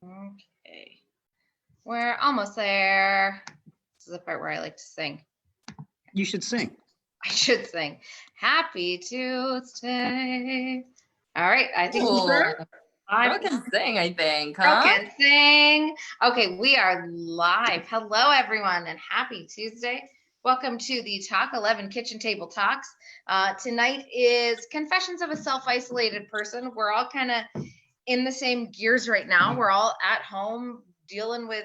Okay. We're almost there. This is the part where I like to sing. You should sing. I should sing. Happy Tuesday. All right. I think I can sing, I think. Girl can sing. Okay, we are live. Hello, everyone, and happy Tuesday. Welcome to the Talk 11 Kitchen Table Talks. Tonight is Confessions of a Self-Isolated Person. We're all kind of in the same gears right now. We're all at home dealing with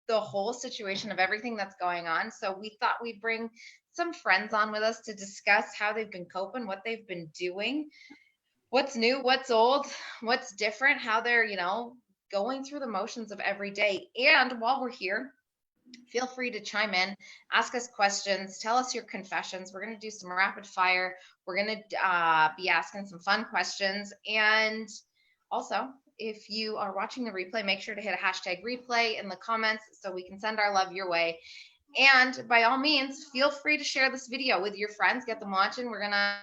the whole situation of everything that's going on. So we thought we'd bring some friends on with us to discuss how they've been coping, what they've been doing, what's new, what's old, what's different, how they're, going through the motions of every day. And while we're here, feel free to chime in, ask us questions, tell us your confessions. We're going to do some rapid fire. We're going to be asking some fun questions. And also, if you are watching the replay, make sure to hit a hashtag replay in the comments so we can send our love your way. And by all means, feel free to share this video with your friends, get them watching. We're going to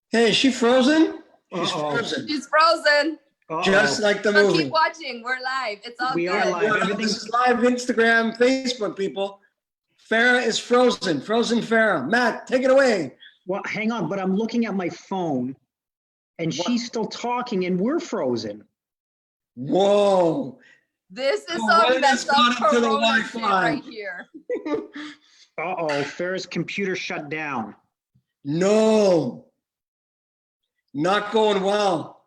Hey, is she frozen? She's frozen. She's frozen. Just like the So movie. keep watching. We're live. It's all We good. are live. This Everything's is live Instagram, Facebook, people. Farah is frozen. Frozen Farah. Matt, take it away. well. Hang on, but I'm looking at my phone, and What? she's still talking, and we're frozen. Whoa. This is Oh, some what that's has gone some into the Corona shit Wi-Fi? right here. Uh-oh, Farah's computer shut down. No. Not going well.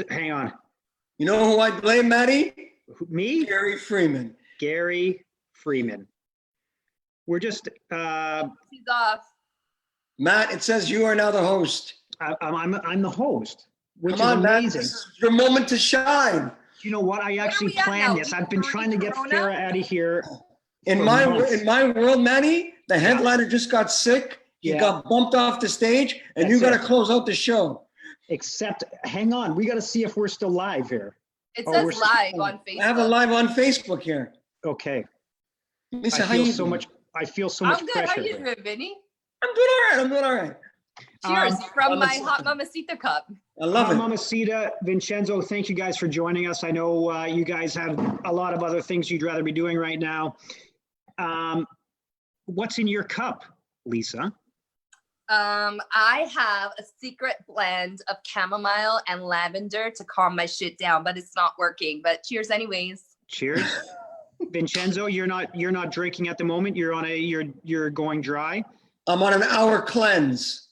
Hang on. You know who I blame, Maddie? Me? Gary Freeman. Gary Freeman. We're just, She's off. Matt, it says you are now the host. I'm the host, which Come on, is Matt. amazing. This is your moment to shine. You know what? I actually we at planned now? this. I've been Week trying to get Corona? Farah out of here. In For my months. world, Maddie, the headliner just got sick. He Yeah. got bumped off the stage, and That's you got to it. close out the show. Except, hang on, we got to see if we're still live here. It Oh, says we're live still- on Facebook. I have a live on Facebook here. Okay. Lisa, I how feel you so doing? much. I feel so I'm much good. pressure. How you here. doing, Vinny? I'm doing all right. I'm doing all right. Cheers from my Mamacita. hot mamacita cup. I love Hi, it. Mamacita, Vincenzo, thank you guys for joining us. I know you guys have a lot of other things you'd rather be doing right now. What's in your cup, Lisa? I have a secret blend of chamomile and lavender to calm my shit down, but it's not working. But cheers anyways. Cheers. Vincenzo, you're not drinking at the moment. You're on you're going dry, I'm on an hour cleanse.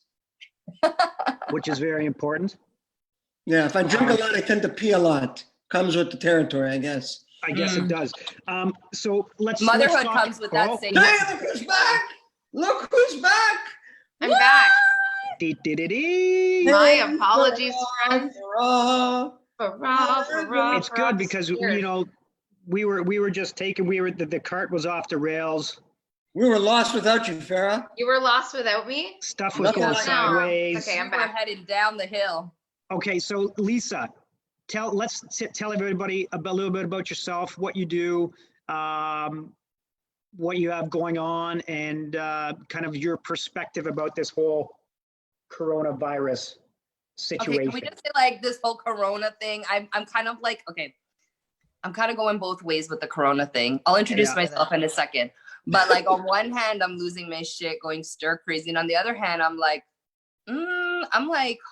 which is very important. Yeah, if I drink a lot, I tend to pee a lot. Comes with the territory, I guess. I guess it does. So let's Motherhood talk- comes with that Oh, same. Hey, look who's back! Look who's back! I'm back. dee-dee-dee-dee. My apologies, friends. Farah. Farah, It's good because Cheers. we were just taken. The cart was off the rails. We were lost without you, Farah. You were lost without me? Stuff was Nothing going like that. sideways. Okay, I'm We're back. heading down the hill. Okay, so Lisa, let's tell everybody a little bit about yourself, what you do, what you have going on, and kind of your perspective about this whole coronavirus Okay, situation. can we just say like this whole Corona thing? I'm kind of like, okay, I'm kind of going both ways with the Corona thing. I'll introduce Yeah. myself in a second. But like on one hand, I'm losing my shit, going stir crazy. And on the other hand, I'm like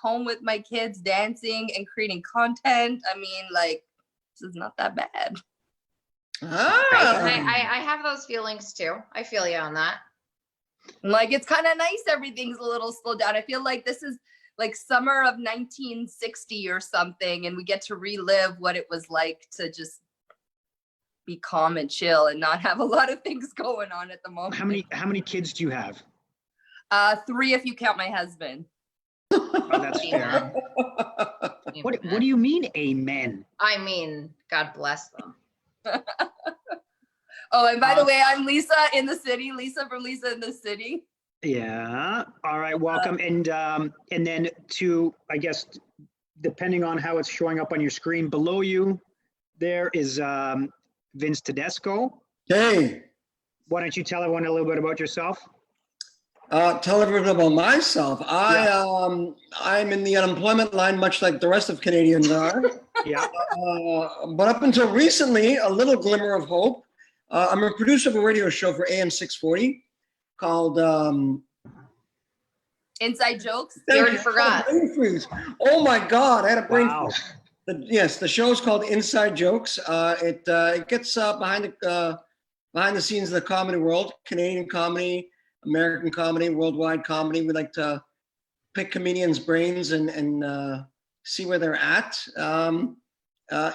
home with my kids dancing and creating content. I mean, like, this is not that bad. Ah. I have those feelings too. I feel you on that. Like, it's kind of nice. Everything's a little slowed down. I feel like this is like summer of 1960 or something. And we get to relive what it was like to just be calm and chill and not have a lot of things going on at the moment. How many kids do you have? 3 if you count my husband. Oh, that's fair. What do you mean, amen? I mean, God bless them. Oh, and by the way, I'm Lisa in the city. Lisa from Lisa in the City. Yeah. All right. Welcome. And then to, I guess, depending on how it's showing up on your screen below you, there is Vince Tedesco. Hey, Why don't you tell everyone a little bit about yourself? Tell everyone about myself. I'm in the unemployment line, much like the rest of Canadians are. Yeah. But up until recently, a little glimmer of hope. I'm a producer of a radio show for AM 640 called. Inside jokes. You already forgot. Brain freeze. Oh my God, I had a brain Wow. freeze. Yes, the show is called Inside Jokes. It gets behind the scenes of the comedy world, Canadian comedy, American comedy, worldwide comedy. We like to pick comedians' brains and see where they're at.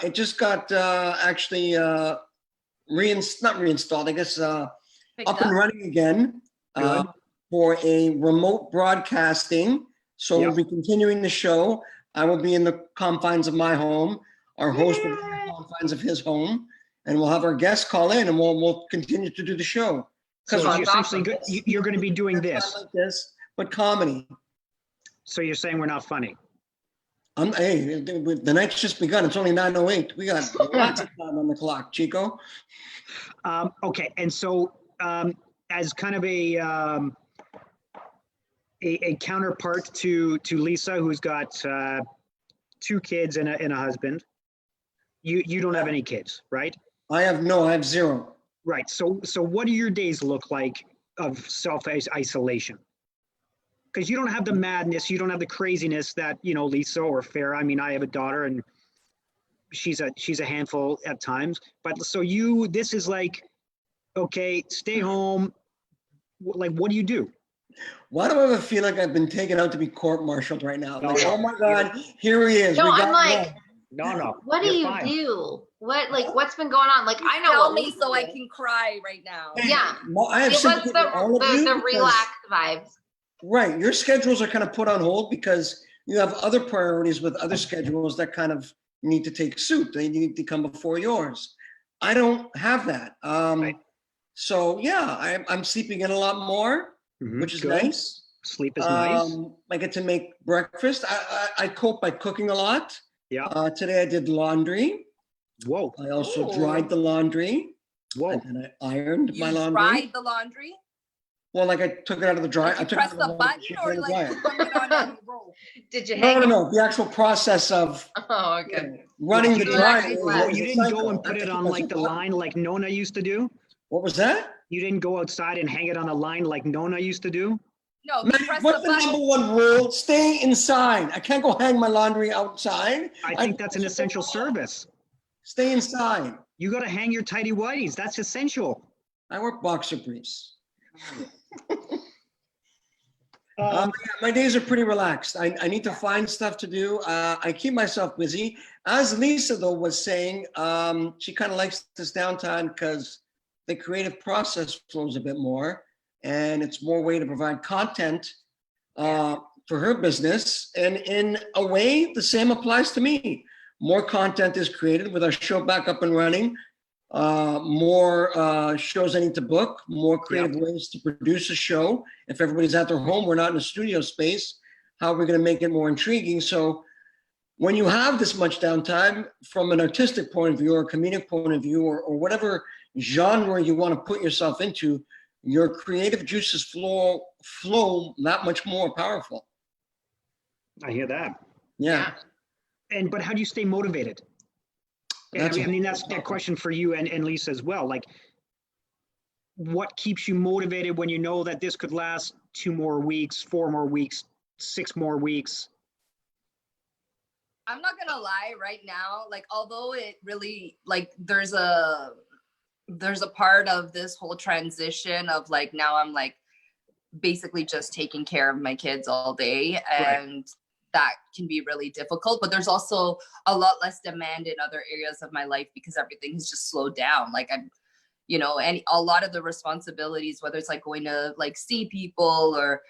It just got actually not reinstalled, I guess, up and running again for a remote broadcasting. So we'll be continuing the show. I will be in the confines of my home. Our host will be in the confines of his home, and we'll have our guests call in, and we'll continue to do the show. So you're essentially you're going to be doing this. Like this, but comedy. So you're saying we're not funny? Hey, the night's just begun. It's only 9:08. We got lots of time on the clock, Chico. Okay, and so as kind of a counterpart to Lisa, who's got 2 kids and a husband, you don't have any kids, right? I have 0. Right. So what do your days look like of self-isolation? Because you don't have the madness, you don't have the craziness that, Lisa or Farah. I mean, I have a daughter and she's a handful at times. But so this is like, okay, stay home. Like, what do you do? Why do I ever feel like I've been taken out to be court-martialed right now? Like, No. oh my God, here he is. No, We got I'm like, him. No. what do you're you fine. do? What's been going on? Like, I know Tell what me Lisa so I did. can cry right now. Yeah. Well, I have Give us sympathy the for all of you because- relaxed vibes. Right, your schedules are kind of put on hold because you have other priorities with other schedules that kind of need to take suit. They need to come before yours. I don't have that. Right. So yeah, I'm sleeping in a lot more, which is Good. nice. Sleep is nice. I get to make breakfast. I cope by cooking a lot. Yeah. Today I did laundry. Whoa. I also Ooh. dried the laundry. Whoa. And then I ironed my You laundry. dried the laundry? Well, like I took it out of the dryer. Did you press the button or like you hung it on a roll? Did you hang No. The actual process of Oh, okay. running the You dryer. actually is left. a You didn't go cycle. and I put have it to on keep like the myself- line like Nona used to do? What was that? You didn't go outside and hang it on a line like Nona used to do? No, Man, you press what's the the button. number one rule? Stay inside. I can't go hang my laundry outside. I think that's an essential service. Stay inside. You got to hang your tidy whities. That's essential. I work boxer briefs. My days are pretty relaxed. I need to find stuff to do. I keep myself busy. As Lisa, though, was saying, she kind of likes this downtime because the creative process flows a bit more and it's more way to provide content for her business. And in a way, the same applies to me. More content is created with our show back up and running. More shows I need to book, more creative ways to produce a show. If everybody's at their home, we're not in a studio space, how are we going to make it more intriguing? So when you have this much downtime from an artistic point of view or a comedic point of view or whatever genre you want to put yourself into, your creative juices flow that much more powerful. I hear that. Yeah. But how do you stay motivated? And I mean, that's a question for you and Lisa as well. Like, what keeps you motivated when you know that this could last 2 more weeks, 4 more weeks, 6 more weeks? I'm not gonna lie right now, like, although it really, like, there's a part of this whole transition of like, now I'm like basically just taking care of my kids all day, and that can be really difficult, but there's also a lot less demand in other areas of my life because everything has just slowed down. Like, I'm, and a lot of the responsibilities, whether it's like going to like see people or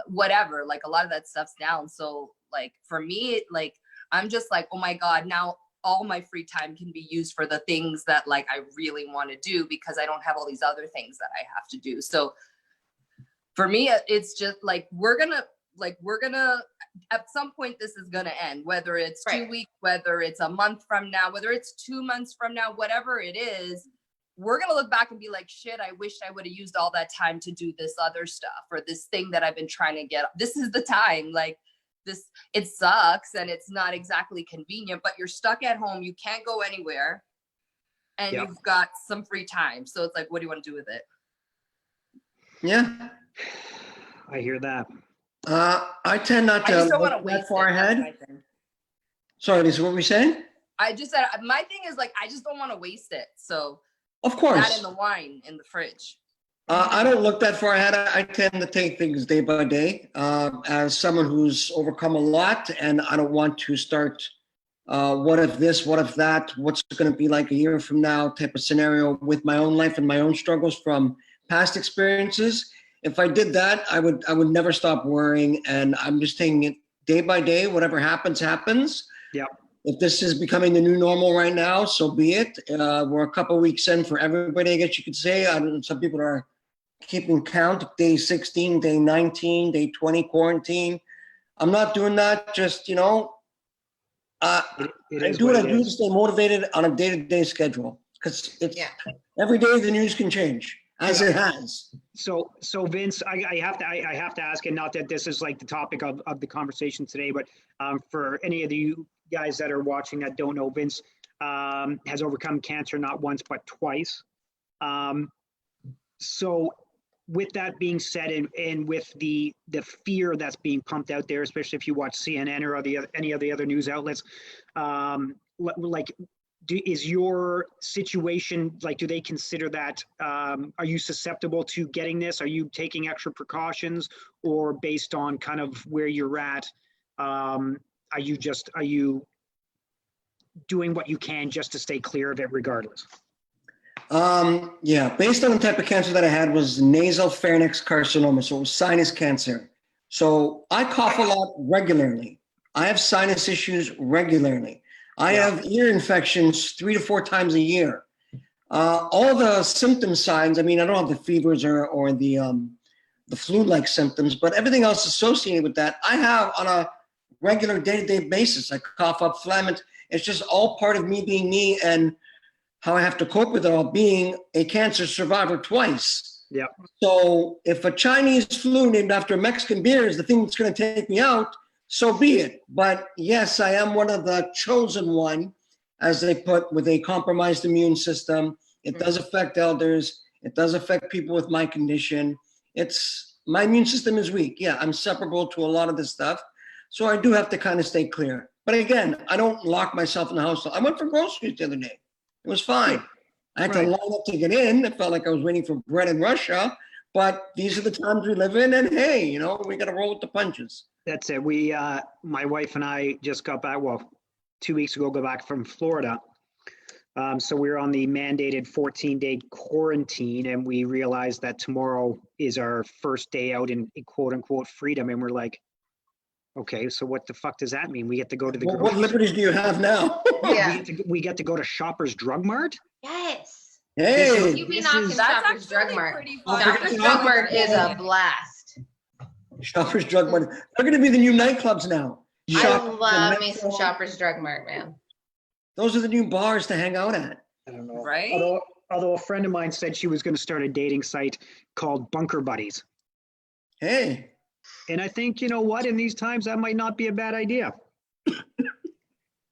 whatever, like a lot of that stuff's down. So like for me, like, I'm just like, oh my God, now all my free time can be used for the things that like I really want to do because I don't have all these other things that I have to do. So for me, it's just like, we're gonna, at some point this is gonna end, whether it's 2 weeks, whether it's a month from now, whether it's 2 months from now, whatever it is, we're going to look back and be like, shit, I wish I would have used all that time to do this other stuff or this thing that I've been trying to get. This is the time. Like this, it sucks and it's not exactly convenient, but you're stuck at home. You can't go anywhere and you've got some free time. So it's like, what do you want to do with it? Yeah. I hear that. I tend not to look that far ahead. Sorry, Lisa, what were we saying? I just said, my thing is like, I just don't want to waste it. So of course, that and the wine in the fridge. I don't look that far ahead. I tend to take things day by day. As someone who's overcome a lot, and I don't want to start, what if this, what if that, what's it going to be like a year from now type of scenario with my own life and my own struggles from past experiences. If I did that, I would never stop worrying, and I'm just taking it day by day. Whatever happens, happens. Yeah. If this is becoming the new normal right now, so be it. We're a couple of weeks in for everybody, I guess you could say. Some people are keeping count, day 16, day 19, day 20 quarantine. I'm not doing that. Just, I do what I do to stay motivated on a day-to-day schedule, because it's every day the news can change, as it has. So Vince, I have to ask, and not that this is like the topic of the conversation today, but for any of you guys that are watching that don't know, Vince has overcome cancer not once but twice. So with that being said, and with the fear that's being pumped out there, especially if you watch CNN or any of the other news outlets, is your situation, like, do they consider that, are you susceptible to getting this? Are you taking extra precautions, or based on kind of where you're at, are you doing what you can just to stay clear of it regardless? Based on the type of cancer that I had was nasal pharynx carcinoma, so it was sinus cancer. So I cough a lot regularly. I have sinus issues regularly. I have ear infections 3 to 4 times a year. All the symptom signs, I mean, I don't have the fevers or the flu-like symptoms, but everything else associated with that, I have on a regular day-to-day basis. I cough up phlegm. It's just all part of me being me, and how I have to cope with it all, being a cancer survivor twice. Yeah. So if a Chinese flu named after a Mexican beer is the thing that's going to take me out, so be it. But yes, I am one of the chosen one, as they put, with a compromised immune system. It does affect elders. It does affect people with my condition. My immune system is weak. Yeah, I'm susceptible to a lot of this stuff. So I do have to kind of stay clear. But again, I don't lock myself in the house. I went for groceries the other day. It was fine. I had to line up to get in. It felt like I was waiting for bread in Russia. But these are the times we live in. And hey, we got to roll with the punches. That's it. We, my wife and I just got back, 2 weeks ago, got back from Florida. So we were on the mandated 14-day quarantine, and we realized that tomorrow is our first day out in quote unquote freedom. And we're like, okay, so what the fuck does that mean? We get to go to the what liberties do you have now? Yeah. we get to go to Shoppers Drug Mart? Yes. Hey. You be knocking Shoppers Drug Mart. Fun. Shoppers Drug Mart is a blast. Shoppers Drug Mart. They're going to be the new nightclubs now. I love me some Shoppers Drug Mart, man. Those are the new bars to hang out at. I don't know. Right? Although a friend of mine said she was going to start a dating site called Bunker Buddies. Hey. And I think, you know what, in these times, that might not be a bad idea.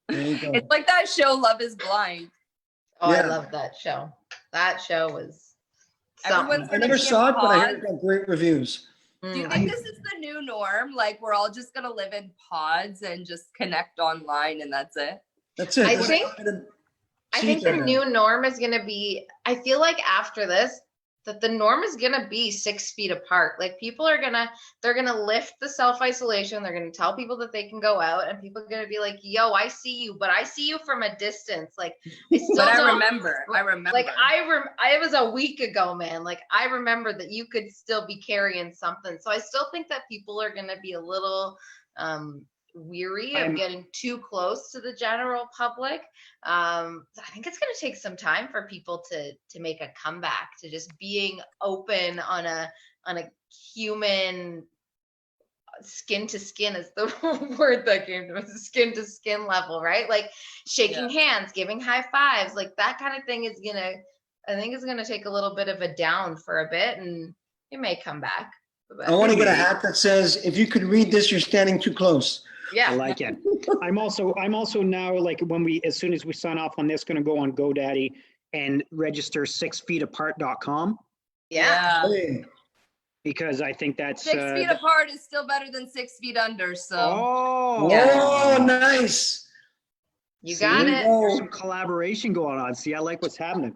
It's like that show, Love is Blind. Oh, Yeah. I love that show. That show was something. I never saw it, but I heard it got great reviews. Do you think this is the new norm? Like, we're all just going to live in pods and just connect online and that's it? That's it. I think the new norm is going to be, I feel like after this, that the norm is going to be 6 feet apart. Like, people are they're going to lift the self-isolation. They're going to tell people that they can go out, and people are going to be like, yo, I see you, but I see you from a distance. Like, I still But I don't- remember. Like, it was a week ago, man. Like, I remember that you could still be carrying something. So I still think that people are going to be a little weary of getting too close to the general public. I think it's going to take some time for people to make a comeback to just being open on a human skin to skin is the word that came to me, skin to skin level, right? Like shaking hands, giving high fives, like that kind of thing is going to I think it's going to take a little bit of a down for a bit, and it may come back. I want to get a hat that says, "If you could read this, you're standing too close." Yeah. I like it. I'm also now, like, as soon as we sign off on this, going to go on GoDaddy and register 6feetapart.com Yeah. Hey. because I think that's 6 feet apart is still better than 6 feet under. So Oh, Oh, nice. You See? got it. There's some collaboration going on. See, I like what's happening.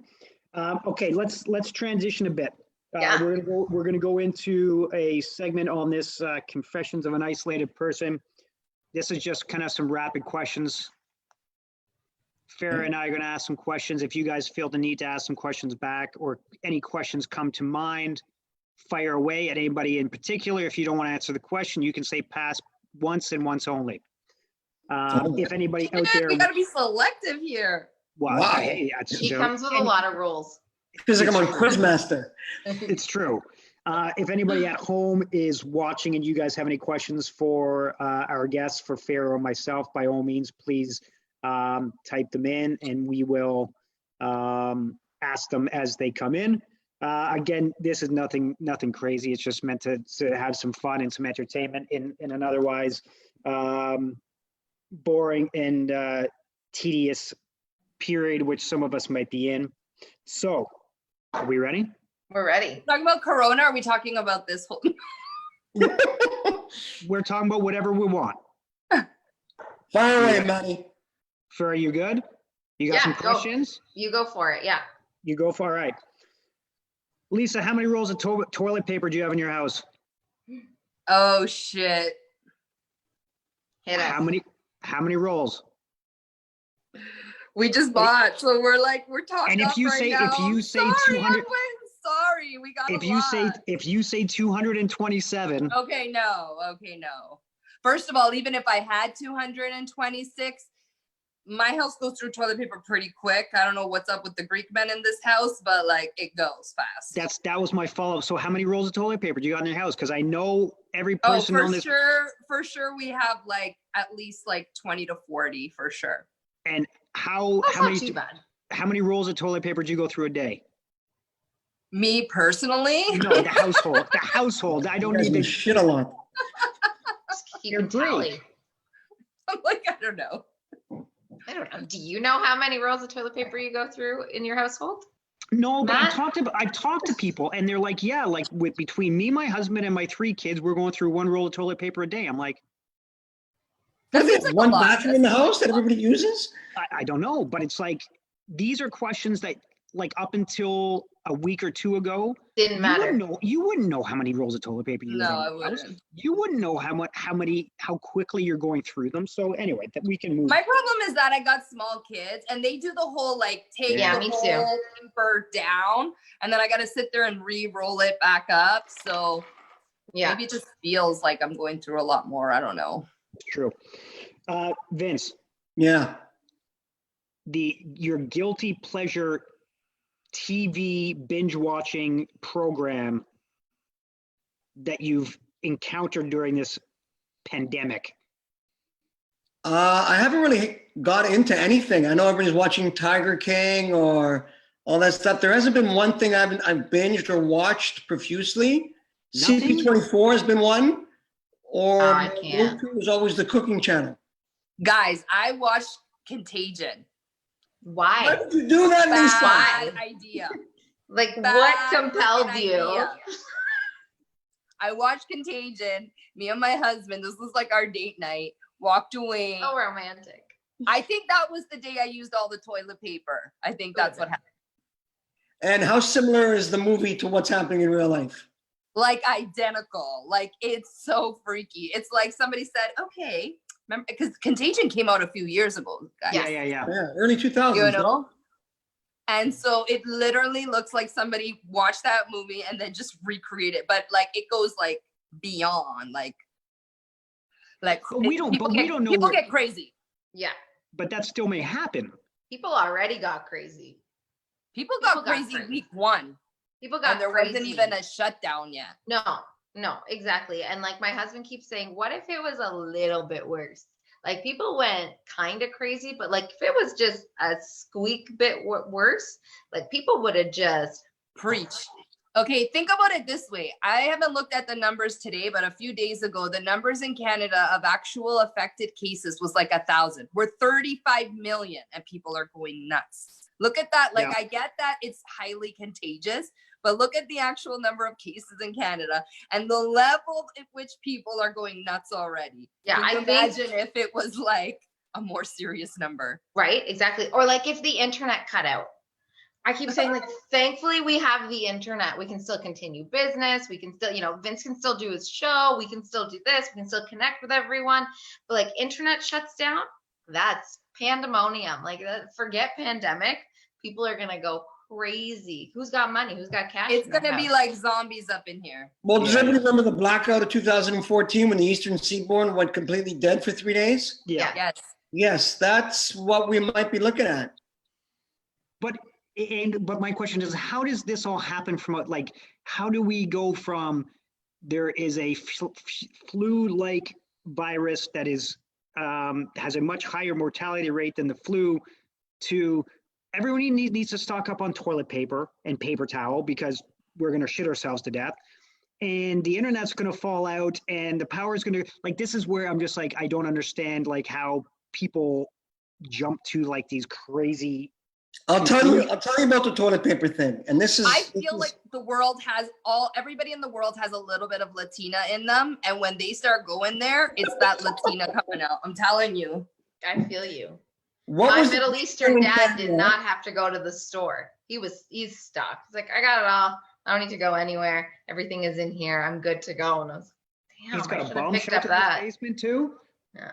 Okay, let's transition a bit. Yeah. We're gonna go into a segment on this confessions of an isolated person. This is just kind of some rapid questions. Farah and I are going to ask some questions. If you guys feel the need to ask some questions back or any questions come to mind, fire away at anybody in particular. If you don't want to answer the question, you can say pass once and once only. If anybody out there, we gotta be selective here. well, Wow. hey, He comes with a lot of rules. Feels like I'm on Quizmaster. It's true. If anybody at home is watching and you guys have any questions for our guests, for Farah or myself, by all means, please type them in and we will ask them as they come in. Again, this is nothing crazy. It's just meant to have some fun and some entertainment in an otherwise boring and tedious period, which some of us might be in. So, are we ready? We're ready. Talking about Corona, or are we talking about this whole We're talking about whatever we want. Fire away, Manny. Farah, you good? You got some questions? You go for it. Yeah. You go for it. All right. Lisa, how many rolls of toilet paper do you have in your house? Oh shit. Hit us. How many rolls? We just bought, so we're talking. And if you say 200, sorry, we got if you say 227. Okay, no. First of all, even if I had 226, my house goes through toilet paper pretty quick. I don't know what's up with the Greek men in this house, but like it goes fast. That was my follow-up. So how many rolls of toilet paper do you got in your house? Because I know every person on this. For sure, we have like at least like 20 to 40 for sure. And how Not too bad. How many rolls of toilet paper do you go through a day? Me personally? No, the household. The household. I don't need to to shit a lot. Just keep a tally. I'm like, I don't know. I don't know. Do you know how many rolls of toilet paper you go through in your household? No, but Matt? I've talked to people and they're like, yeah, like between me, my husband, and my 3 kids, we're going through 1 roll of toilet paper a day. I'm like, That Is seems it like one a lot. bathroom in the house that everybody uses? I don't know, but it's like, these are questions that like up until a week or 2 ago, Didn't matter. you wouldn't know how many rolls of toilet paper you use. No, in I your house. wouldn't. You wouldn't know how quickly you're going through them. So anyway, that we can move. My problem is that I got small kids and they do the whole like take Yeah, the me whole too. paper down and then I got to sit there and re-roll it back up. So Yeah. maybe it just feels like I'm going through a lot more. I don't know. It's true. Vince, Yeah. your guilty pleasure TV binge watching program that you've encountered during this pandemic. I haven't really got into anything. I know everybody's watching Tiger King or all that stuff. There hasn't been one thing I've binged or watched profusely. Nothing? CP24 has been one. Or I can't. go-to is always the cooking channel. Guys, I watched Contagion. Why? Why did you do that, Lisa? Bad idea. Like, Bad what compelled freaking you? idea. I watched Contagion. Me and my husband, this was like our date night, walked away. So romantic. I think that was the day I used all the toilet paper. I think that's what happened. And how similar is the movie to what's happening in real life? Like identical. Like it's so freaky. It's like somebody said, okay, remember, because Contagion came out a few years ago, guys. Yeah. Yeah, early 2000s. You know? And so it literally looks like somebody watched that movie and then just recreate it. But like it goes like beyond like But we don't know. People get crazy. Yeah. But that still may happen. People already got crazy. People got crazy week 1. People got And there crazy. wasn't even a shutdown yet. No, exactly. And like my husband keeps saying, what if it was a little bit worse? Like people went kind of crazy, but like if it was just a squeak bit worse, like people would have just Preach. Okay, think about it this way. I haven't looked at the numbers today, but a few days ago, the numbers in Canada of actual affected cases was like 1,000. We're 35 million and people are going nuts. Look at that. Like, I get that it's highly contagious, but look at the actual number of cases in Canada and the level at which people are going nuts already. Yeah, Can you I think imagine if it was like a more serious number. Right, exactly. Or like if the internet cut out. I keep saying, like, thankfully we have the internet. We can still continue business. We can still, Vince can still do his show. We can still do this. We can still connect with everyone. But like internet shuts down, that's pandemonium. Like forget pandemic. People are gonna go crazy. Who's got money? Who's got cash? It's gonna be like zombies up in here. Well, does everybody remember the blackout of 2014 when the Eastern Seaboard went completely dead for 3 days? Yeah. Yes. Yes, that's what we might be looking at. But my question is, how does this all happen from how do we go from there is a flu-like virus that is has a much higher mortality rate than the flu to everyone needs to stock up on toilet paper and paper towel because we're going to shit ourselves to death, and the internet's going to fall out and the power is going to this is where I'm just like, I don't understand how people jump to these crazy. I'll tell you about the toilet paper thing. And this is, I feel like the world has everybody in the world has a little bit of Latina in them. And when they start going there, it's that Latina coming out. I'm telling you. I feel you. My Middle Eastern dad did not have to go to the store. He's stuck. He's like, I got it all. I don't need to go anywhere. Everything is in here. I'm good to go. And I was like, damn, He's got I a should bomb have picked up shelter in that. his basement too. Yeah.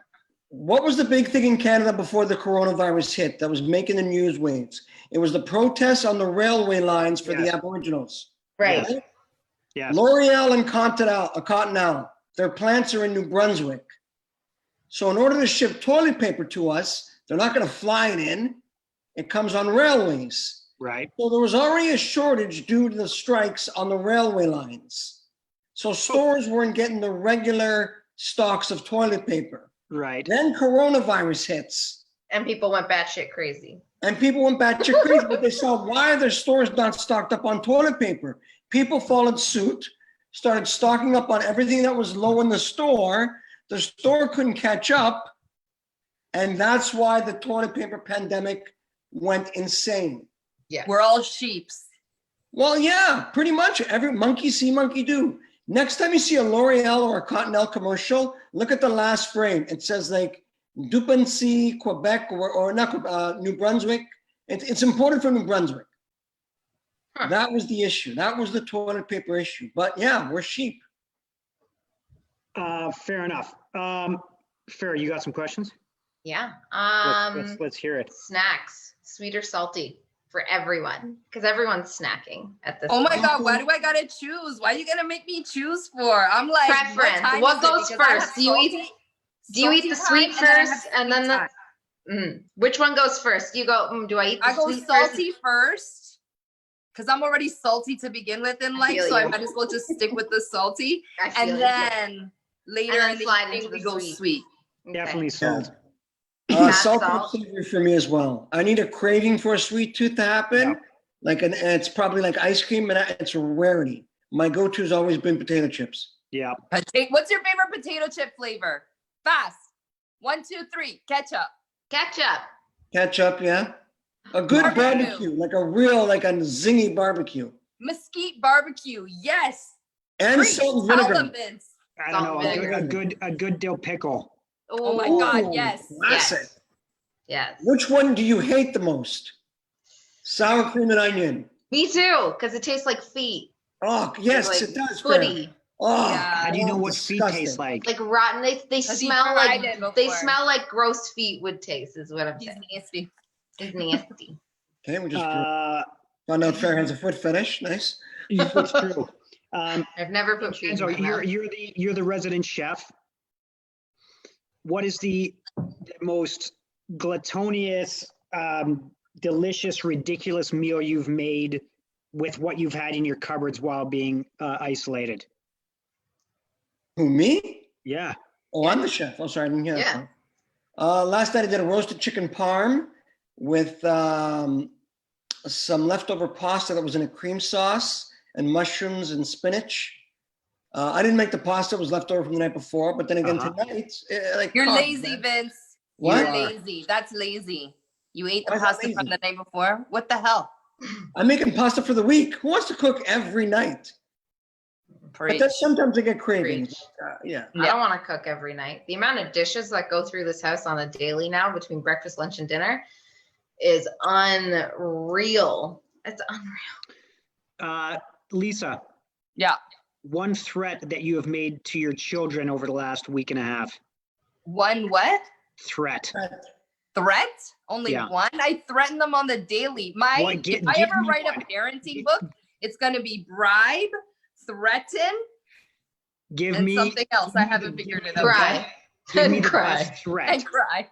What was the big thing in Canada before the coronavirus hit that was making the news waves? It was the protests on the railway lines for the Aboriginals. Right. Yes. L'Oreal and Cottonelle, their plants are in New Brunswick. So in order to ship toilet paper to us, they're not going to fly it in. It comes on railways. Right. So there was already a shortage due to the strikes on the railway lines. So stores weren't getting the regular stocks of toilet paper. Right. Then coronavirus hits. And people went batshit crazy. And people went batshit crazy, but they saw, why are their stores not stocked up on toilet paper? People followed suit, started stocking up on everything that was low in the store. The store couldn't catch up. And that's why the toilet paper pandemic went insane. Yeah. We're all sheeps. Well, yeah, pretty much. Every monkey see, monkey do. Next time you see a L'Oreal or a Cottonelle commercial, look at the last frame. It says Dupancy, Quebec, or not New Brunswick. It's important for New Brunswick. Huh. That was the issue. That was the toilet paper issue. But yeah, we're sheep. Fair enough. Farah, you got some questions? Yeah. Let's hear it. Snacks, sweet or salty for everyone, because everyone's snacking at this. Oh my God, why do I gotta choose? Why are you gonna make me choose for? I'm like, preference. What goes first? Do you eat the sweet first, and then the? Which one goes first? You go. Do I eat the sweet first? I go salty first, because I'm already salty to begin with in life, so I might as well just stick with the salty, and then later in the evening we go sweet. Definitely salt. Salt and savory for me as well. I need a craving for a sweet tooth to happen. Yeah. And it's probably like ice cream, and it's a rarity. My go-to has always been potato chips. Yeah. What's your favorite potato chip flavor? Fast. 1, 2, 3. Ketchup. Ketchup, yeah. A good barbecue, like a zingy barbecue. Mesquite barbecue, yes. And salt and vinegar. I don't know. A good dill pickle. Oh my God, yes. Classic. Yes. Which one do you hate the most? Sour cream and onion. Me too, because it tastes like feet. Oh, yes, it does. Footy. Oh, yeah. How do you know what feet taste like? Like rotten. They smell like gross feet would taste, is what I'm saying. Nasty. He's nasty. Okay, we just found out Farah has a foot fetish. Nice. It's true. I've never put feet. So you're the resident chef. What is the most gluttonous, delicious, ridiculous meal you've made with what you've had in your cupboards while being isolated? Who, me? Yeah. Oh, I'm the chef. Oh, sorry, I didn't hear that. Last night I did a roasted chicken parm with some leftover pasta that was in a cream sauce and mushrooms and spinach. I didn't make the pasta; it was left over from the night before. But then again, tonight, like You're carbs, lazy, man. Vince. What? You're lazy. That's lazy. You ate the Why is that pasta from lazy? the night before? What the hell? I'm making pasta for the week. Who wants to cook every night? But then sometimes I get cravings. Yeah. I don't want to cook every night. The amount of dishes that go through this house on a daily now between breakfast, lunch, and dinner is unreal. It's unreal. Lisa. Yeah. One threat that you have made to your children over the last week and a half. One what? Threat. Threat? Only Yeah. one? I threaten them on the daily. If I ever write a parenting book, it's going to be bribe, threaten, and something else. I haven't figured it out. Cry. Give me the Cry. best threat. And cry.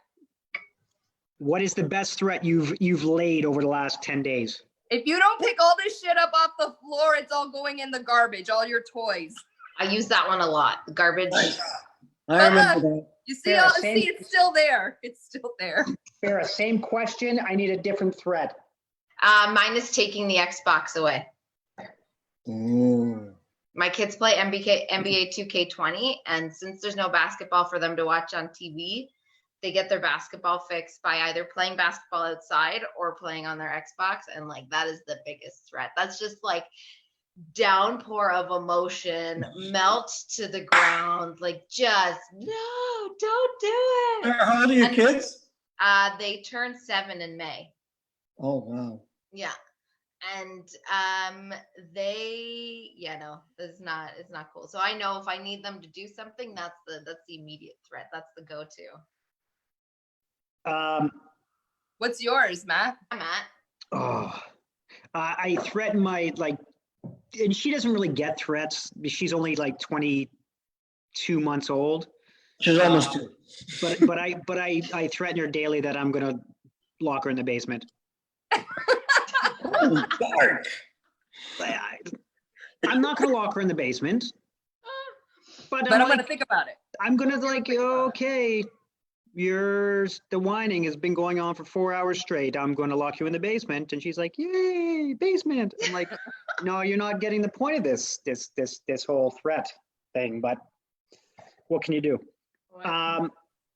What is the best threat you've laid over the last 10 days? If you don't pick all this shit up off the floor, it's all going in the garbage, all your toys. I use that one a lot. Garbage. I remember that. You see, Yeah, see, it's still there. It's still there. Farah, same question. I need a different threat. Mine is taking the Xbox away. Ooh. My kids play NBA 2K20, and since there's no basketball for them to watch on TV, they get their basketball fix by either playing basketball outside or playing on their Xbox. And like, that is the biggest threat. That's just like downpour of emotion, melt to the ground. Like, just no, don't do it. How old are your kids? They turn 7 in May. Oh, wow. Yeah. And it's not cool. So I know if I need them to do something, that's the immediate threat. That's the go-to. What's yours, Matt? I'm at. Oh, I threaten and she doesn't really get threats. She's only like 22 months old. She's almost two. But I threaten her daily that I'm gonna lock her in the basement. Dark. I'm not gonna lock her in the basement. But I'm gonna think about it. I'm gonna okay. The whining has been going on for 4 hours straight. I'm going to lock you in the basement. And she's like, yay, basement. I'm like, no, you're not getting the point of this whole threat thing, but what can you do?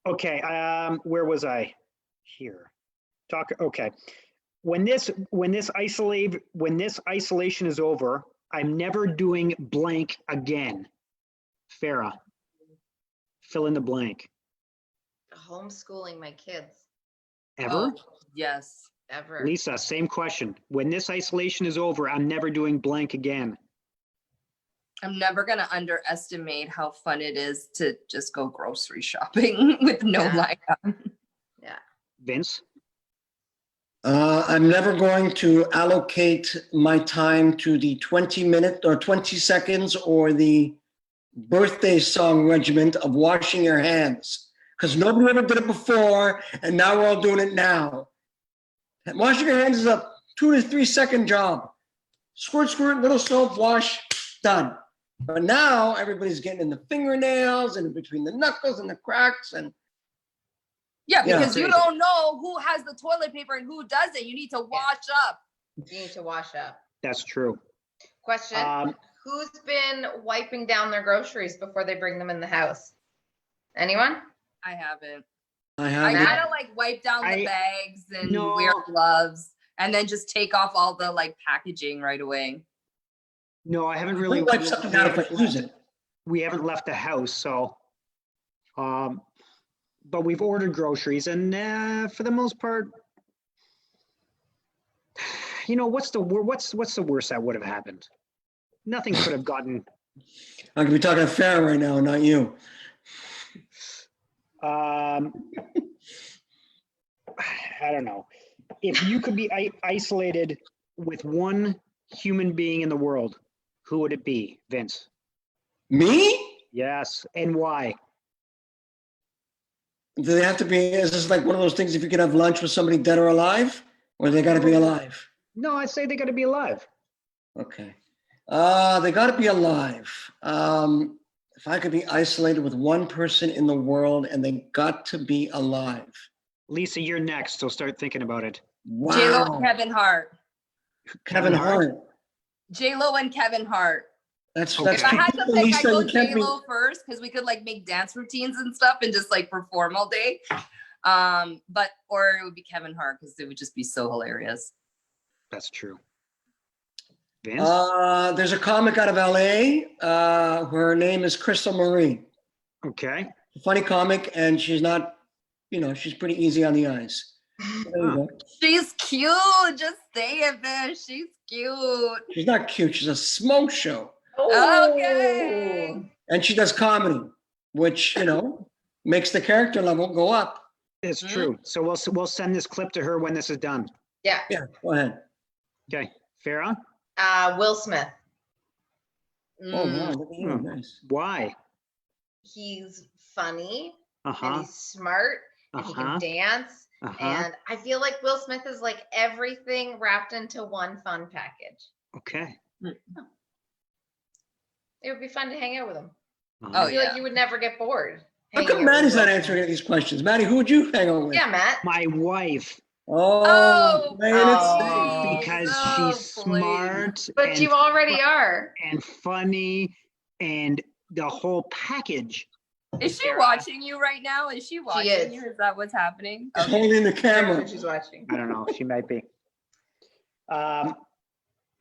Okay. Where was I? Here. Okay. When this isolation is over, I'm never doing blank again. Farah, fill in the blank. Homeschooling my kids. Ever? Oh, yes. Ever. Lisa, same question. When this isolation is over, I'm never doing blank again. I'm never going to underestimate how fun it is to just go grocery shopping with no line up. Yeah. Vince? I'm never going to allocate my time to the 20-minute or 20 seconds or the birthday song regiment of washing your hands. Because nobody ever did it before, and now we're all doing it now. And washing your hands is a 2 to 3 second job. Squirt, squirt, little soap, wash, done. But now everybody's getting in the fingernails and in between the knuckles and the cracks. And yeah, because you don't know who has the toilet paper and who doesn't. You need to wash up. You need to wash up. That's true. Question. Who's been wiping down their groceries before they bring them in the house? Anyone? I haven't. I gotta wipe down the bags and wear gloves and then just take off all the packaging right away. No, I haven't really. Wipe something out if I use it. We haven't left the house, so. But we've ordered groceries, and for the most part, what's the worst that would have happened? Nothing could have gotten. I could be talking to Farah right now, not you. I don't know. If you could be isolated with one human being in the world, who would it be, Vince? Me? Yes, and why? Do they have to be, is this like one of those things if you could have lunch with somebody dead or alive? Or they got to be alive? No, I'd say they got to be alive. Okay. They got to be alive. If I could be isolated with one person in the world and they got to be alive. Lisa, you're next, so start thinking about it. Wow. J-Lo and Kevin Hart. Kevin Hart. J-Lo and Kevin Hart. That's Okay. If I had to pick, Lisa, I'd go you can't be- J-Lo first because we could like make dance routines and stuff and just like perform all day. Or it would be Kevin Hart because it would just be so hilarious. That's true. Vince? There's a comic out of LA. Her name is Crystal Marie. Okay. Funny comic, and she's not, she's pretty easy on the eyes. There you go. She's cute. Just say it, man. She's cute. She's not cute. She's a smoke show. Okay. And she does comedy, which, makes the character level go up. It's true. So we'll send this clip to her when this is done. Yeah. Yeah, go ahead. Okay. Farah? Will Smith. Oh, wow. Look at you. Nice. Why? He's funny and Uh-huh. he's smart and he Uh-huh. can dance. Uh-huh. And I feel like Will Smith is like everything wrapped into one fun package. Okay. It would be fun to hang out with him. Uh-huh. I feel like you would never get bored. How hanging come out with Maddie's Will not Smith. answering any of these questions? Maddie, who would you hang out with? Yeah, Matt. My wife, Oh, man, Oh. it's because Oh, she's please. smart But and, you already are. and funny and the whole package. Is she watching you right now? Is she watching is. you? Is that what's happening? She's holding the camera. She's watching. I don't know. She might be.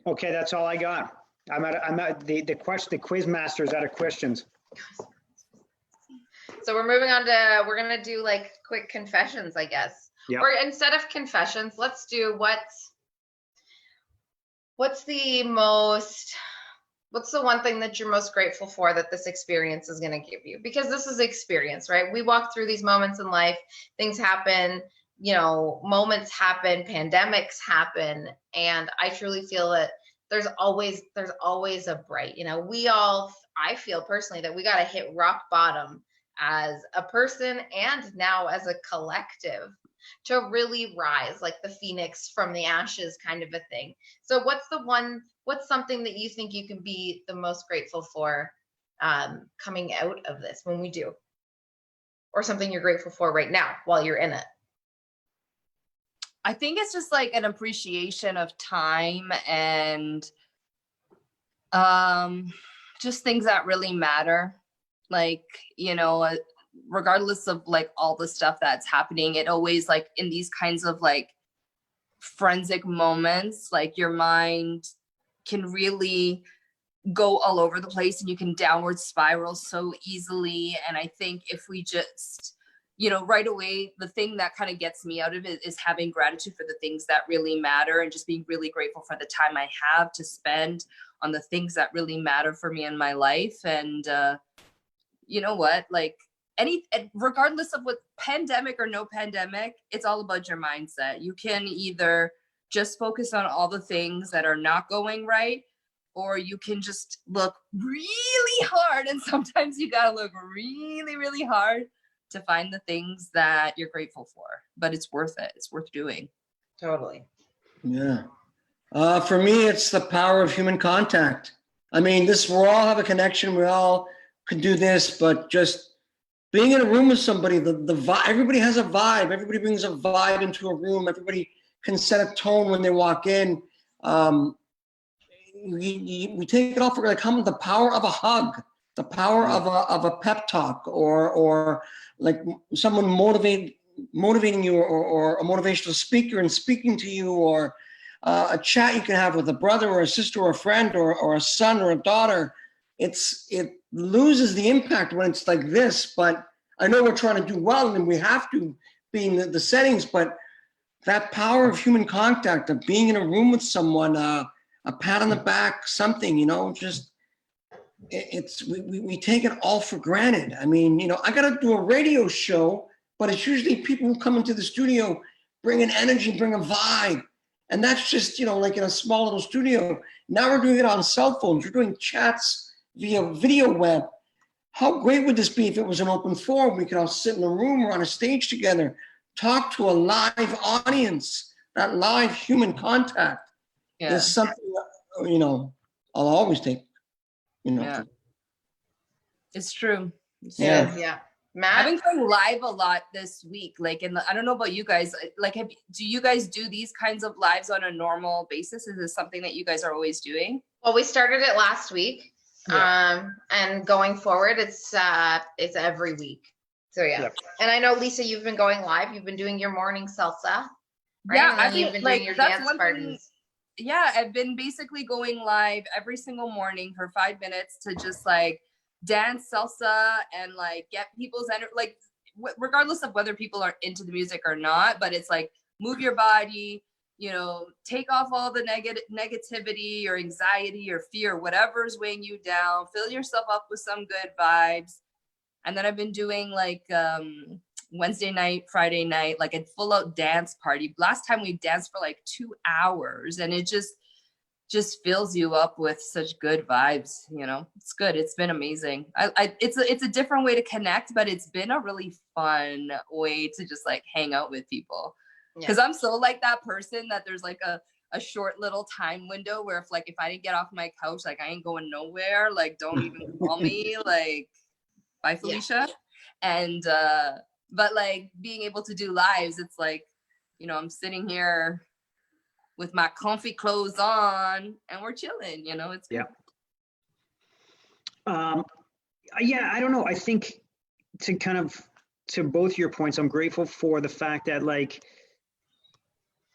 Okay, that's all I got. I'm at the quiz master is out of questions. So we're going to do like quick confessions, I guess. Yep. Or instead of confessions, let's do what's the one thing that you're most grateful for that this experience is going to give you? Because this is experience, right? We walk through these moments in life, things happen, moments happen, pandemics happen. And I truly feel that there's always a bright, I feel personally that we got to hit rock bottom as a person and now as a collective to really rise like the phoenix from the ashes kind of a thing. So what's something that you think you can be the most grateful for coming out of this when we do? Or something you're grateful for right now while you're in it? I think it's just like an appreciation of time and just things that really matter. Like, regardless of like all the stuff that's happening, it always like in these kinds of like forensic moments, like your mind can really go all over the place and you can downward spiral so easily. And I think if we just, right away, the thing that kind of gets me out of it is having gratitude for the things that really matter and just being really grateful for the time I have to spend on the things that really matter for me in my life. And you know what, like regardless of what pandemic or no pandemic, it's all about your mindset. You can either just focus on all the things that are not going right, or you can just look really hard. And sometimes you gotta look really, really hard to find the things that you're grateful for, but it's worth it. It's worth doing. Totally. Yeah. For me, it's the power of human contact. I mean, we all have a connection. We all can do this, but just being in a room with somebody, the vibe, everybody has a vibe. Everybody brings a vibe into a room. Everybody can set a tone when they walk in. We take it off for like the power of a hug, the power of a pep talk, or like someone motivating you, or a motivational speaker and speaking to you, or a chat you can have with a brother or a sister or a friend or a son or a daughter. It loses the impact when it's like this, but I know we're trying to do well and we have to be in the settings, but that power of human contact, of being in a room with someone, a pat on the back, something, just we take it all for granted. I mean, I got to do a radio show, but it's usually people who come into the studio, bring an energy, bring a vibe. And that's just, like in a small little studio. Now we're doing it on cell phones. We're doing chats via video web. How great would this be if it was an open forum? We could all sit in a room or on a stage together, talk to a live audience. That live human contact is something, I'll always take, Yeah. It's true. Yeah. Yeah. I've Matt? been going live a lot this week. Like, I don't know about you guys. Like, do you guys do these kinds of lives on a normal basis? Is this something that you guys are always doing? Well, we started it last week. Yeah. And going forward, it's every week. So yeah. Yep. And I know, Lisa, you've been going live. You've been doing your morning salsa, right? Yeah, And I've then you've been been doing like, your that's dance one thing. parties. Yeah, I've been basically going live every single morning for 5 minutes to just like dance salsa and like get people's energy, like regardless of whether people are into the music or not, but it's like move your body, you know, take off all the negativity or anxiety or fear, whatever's weighing you down, fill yourself up with some good vibes. And then I've been doing like Wednesday night, Friday night, like a full out dance party. Last time we danced for like 2 hours, and it just fills you up with such good vibes. You know, it's good. It's been amazing. It's a different way to connect, but it's been a really fun way to just like hang out with people. Because I'm so like that person that there's like a short little time window where if I didn't get off my couch, like I ain't going nowhere. Like don't even call me. Like bye, Felicia. And but like being able to do lives, it's like, you know, I'm sitting here with my comfy clothes on and we're chilling, you know, it's good. Yeah, I don't know. I think to both your points, I'm grateful for the fact that like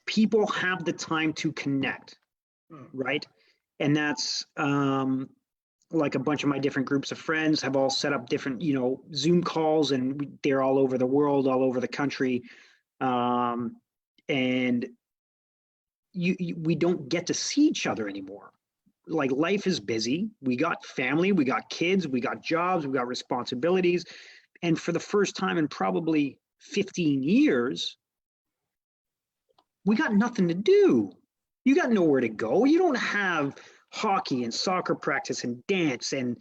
people have the time to connect, right? And that's like a bunch of my different groups of friends have all set up different, you know, Zoom calls, and they're all over the world, all over the country. And we don't get to see each other anymore. Like life is busy. We got family, we got kids, we got jobs, we got responsibilities. And for the first time in probably 15 years, we got nothing to do. You got nowhere to go. You don't have hockey and soccer practice and dance and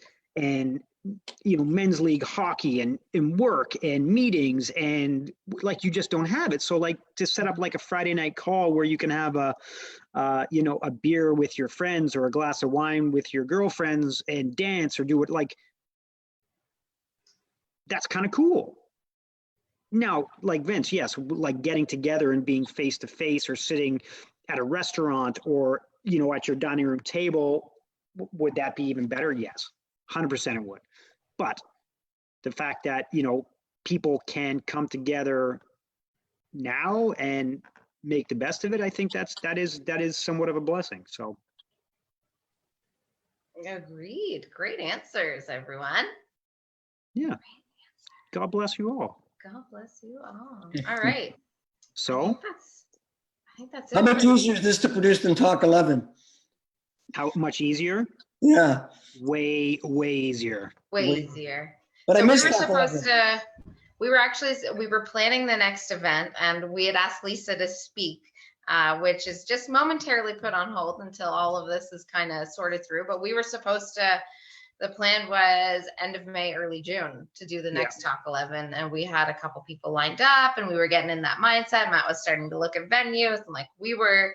you know, men's league hockey and work and meetings, and like you just don't have it. So like to set up like a Friday night call where you can have a you know, a beer with your friends or a glass of wine with your girlfriends and dance or do it, like that's kind of cool. Now, like Vince, yes, like getting together and being face to face or sitting at a restaurant or, you know, at your dining room table, would that be even better? Yes, 100% it would. But the fact that, you know, people can come together now and make the best of it, I think that is somewhat of a blessing. So Agreed. Great answers, everyone. yeah, God bless you all. God bless you all. All right. So I think that's it. How much easier is this to produce than Talk 11? how much easier? Yeah. Way easier. Way easier. But So I missed we were Talk supposed 11. we were planning the next event, and we had asked Lisa to speak, which is just momentarily put on hold until all of this is kind of sorted through. But we were supposed to, the plan was end of May, early June to do the next Talk 11. And we had a couple people lined up and we were getting in that mindset. Matt was starting to look at venues, and like we were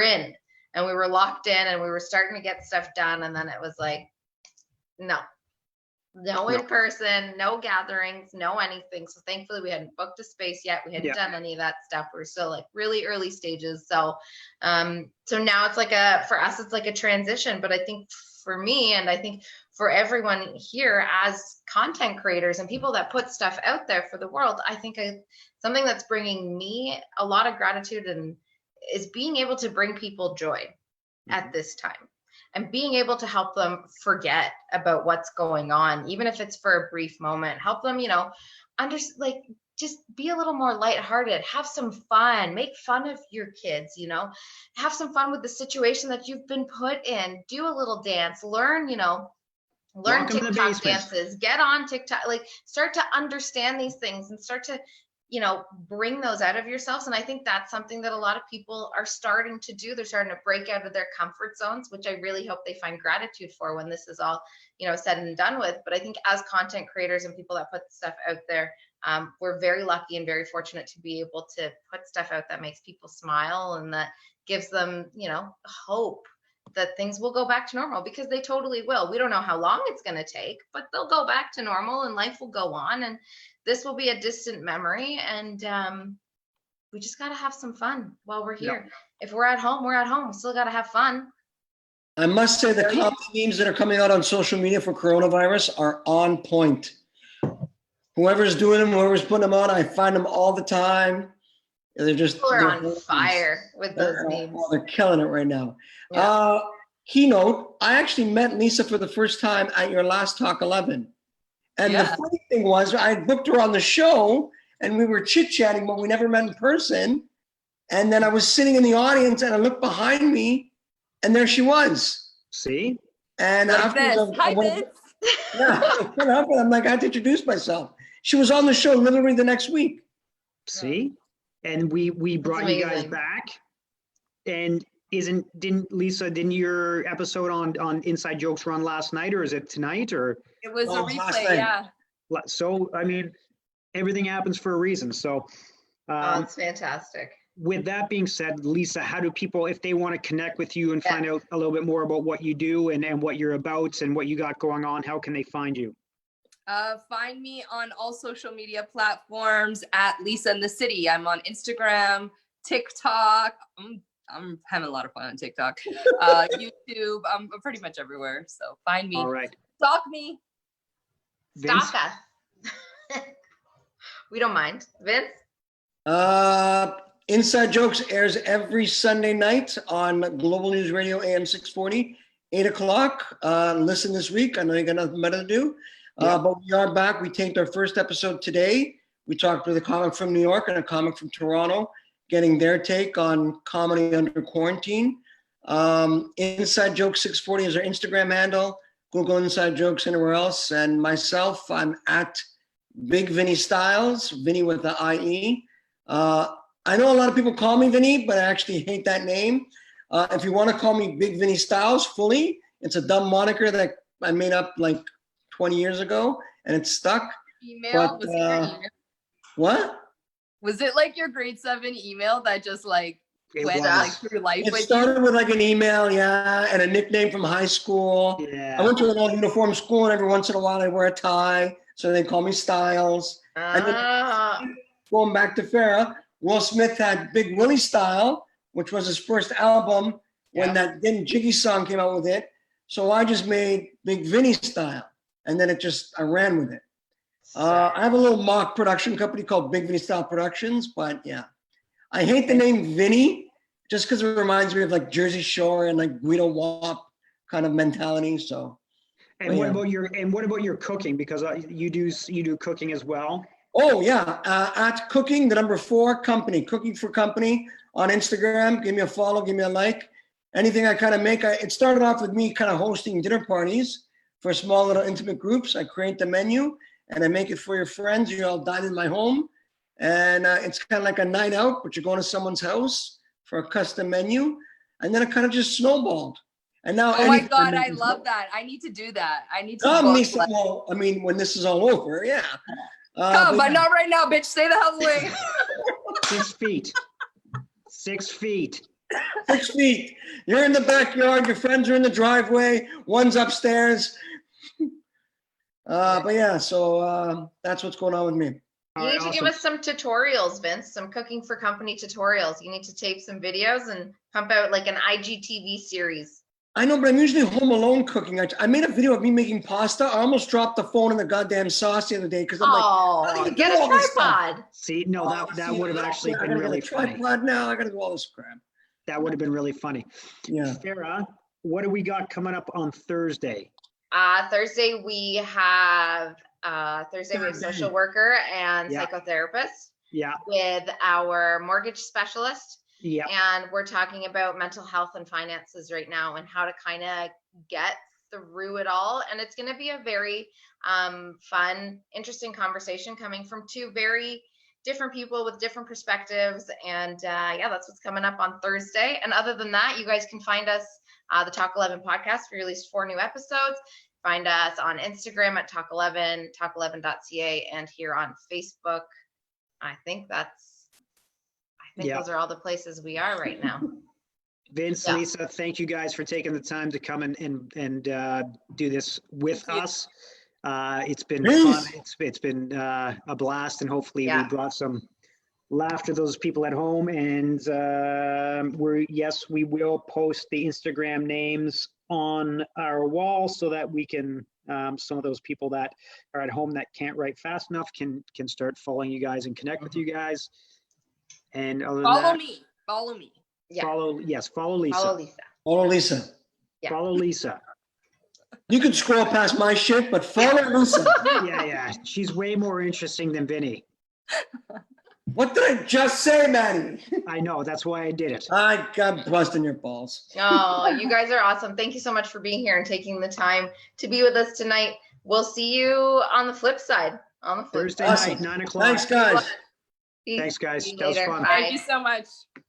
in and we were locked in and we were starting to get stuff done. And then it was like, no in person, no gatherings, no anything. So thankfully we hadn't booked a space yet. We hadn't done any of that stuff. We were still like really early stages. So, so now it's like for us, it's like a transition, but I think for me, and I think for everyone here as content creators and people that put stuff out there for the world, I think something that's bringing me a lot of gratitude and is being able to bring people joy at this time. And being able to help them forget about what's going on, even if it's for a brief moment, help them, you know, just be a little more lighthearted, have some fun, make fun of your kids, you know, have some fun with the situation that you've been put in, do a little dance, learn, you know, learn TikTok dances, get on TikTok, like start to understand these things and start to, you know, bring those out of yourselves. And I think that's something that a lot of people are starting to do. They're starting to break out of their comfort zones, which I really hope they find gratitude for when this is all, you know, said and done with. But I think as content creators and people that put stuff out there, we're very lucky and very fortunate to be able to put stuff out that makes people smile and that gives them, you know, hope that things will go back to normal, because they totally will. We don't know how long it's going to take, but they'll go back to normal and life will go on. And this will be a distant memory. And we just got to have some fun while we're here. If we're at home, we're at home. We still got to have fun. I must say the comedy memes that are coming out on social media for coronavirus are on point. Whoever's doing them, whoever's putting them on, I find them all the time. They're just People are on fire with those memes. Well, they're killing it right now. Yeah. Keynote, I actually met Lisa for the first time at your last Talk 11. And the funny thing was, I booked her on the show and we were chit-chatting, but we never met in person. And then I was sitting in the audience and I looked behind me and there she was. See? And afterwards, Hi, Vince. Yeah, I'm like, I had to introduce myself. She was on the show literally the next week. See? And we brought you guys back. And didn't your episode on Inside Jokes run last night, or is it tonight, or? It was a replay, yeah. So, I mean, everything happens for a reason. So, it's fantastic. With that being said, Lisa, how do people, if they want to connect with you and find out a little bit more about what you do and what you're about and what you got going on, how can they find you? Find me on all social media platforms at Lisa in the City. I'm on Instagram, TikTok. I'm having a lot of fun on TikTok. YouTube. I'm pretty much everywhere. So find me. All right. Stalk me. Stalk us. We don't mind. Vince? Inside Jokes airs every Sunday night on Global News Radio AM 640, 8 o'clock. Listen this week. I know you got nothing better to do. But we are back. We taped our first episode today. We talked with a comic from New York and a comic from Toronto, getting their take on comedy under quarantine. Inside Jokes 640 is our Instagram handle. Google Inside Jokes anywhere else. And myself, I'm at Big Vinny Styles, Vinny with the IE. I know a lot of people call me Vinny, but I actually hate that name. If you want to call me Big Vinny Styles fully, it's a dumb moniker that I made up like 20 years ago, and it's stuck. Email? Was it your email? What? Was it like your grade 7 email that just like went like through life It with started you? with like an email, and a nickname from high school. Yeah. I went to an all-uniform school, and every once in a while I wear a tie, so they call me Styles. And then going back to Farah, Will Smith had Big Willie Style, which was his first album when that Then Jiggy song came out with it. So I just made Big Vinny Style. And then I ran with it. I have a little mock production company called Big Vinny Style Productions, but yeah. I hate the name Vinny just because it reminds me of like Jersey Shore and like Guido Wap kind of mentality. So. And what about your cooking? Because you do cooking as well. Oh yeah, at Cooking, the number 4 company, Cooking for Company on Instagram. Give me a follow, give me a like. Anything I kind of make, it started off with me kind of hosting dinner parties for small little intimate groups. I create the menu and I make it for your friends. You all dine in my home, and it's kind of like a night out, but you're going to someone's house for a custom menu, and then it kind of just snowballed. And now, oh my God, I love that. I need to do that. I need to. Well, I mean, when this is all over, yeah. But not right now, bitch. Stay the hell away. 6 feet. 6 feet. 6 feet. You're in the backyard. Your friends are in the driveway. One's upstairs. But yeah, so that's what's going on with me. You need to give us some tutorials, Vince, some Cooking for Company tutorials. You need to tape some videos and pump out like an IGTV series. I know, but I'm usually home alone cooking. I made a video of me making pasta. I almost dropped the phone in the goddamn sauce the other day because I'm like, get a tripod. See, no, that would have actually been really funny. Tripod now. I got to do all this crap. That would have been really funny. Yeah. Farah, what do we got coming up on Thursday? Thursday we have social worker and psychotherapist. Yeah. With our mortgage specialist. Yeah. And we're talking about mental health and finances right now and how to kind of get through it all. And it's going to be a very fun, interesting conversation coming from 2 very different people with different perspectives. And that's what's coming up on Thursday. And other than that, you guys can find us, the Talk 11 podcast. We released 4 new episodes. Find us on Instagram at Talk11, talk11.ca, and here on Facebook. I think those are all the places we are right now. Vince, Yeah. Lisa, thank you guys for taking the time to come and do this with Thank you. us. It's been Peace. fun. It's been a blast, and hopefully we Yeah. brought some laughter to those people at home. And we will post the Instagram names on our wall so that we can some of those people that are at home that can't write fast enough can start following you guys and connect with you guys. And other than Follow that, me. Follow me. Yeah. follow Lisa. Follow Lisa. Follow Lisa. Yeah. Follow Lisa. You can scroll past my shit, but follow Lisa. Yeah. She's way more interesting than Vinny. What did I just say, Maddie? I know. That's why I did it. I got busting your balls. Oh, you guys are awesome. Thank you so much for being here and taking the time to be with us tonight. We'll see you on the flip side. On the flip Thursday side. Awesome. night, 9 o'clock. Thanks, guys. Peace. Thanks, guys. See you That was later. fun. Bye. Thank you so much.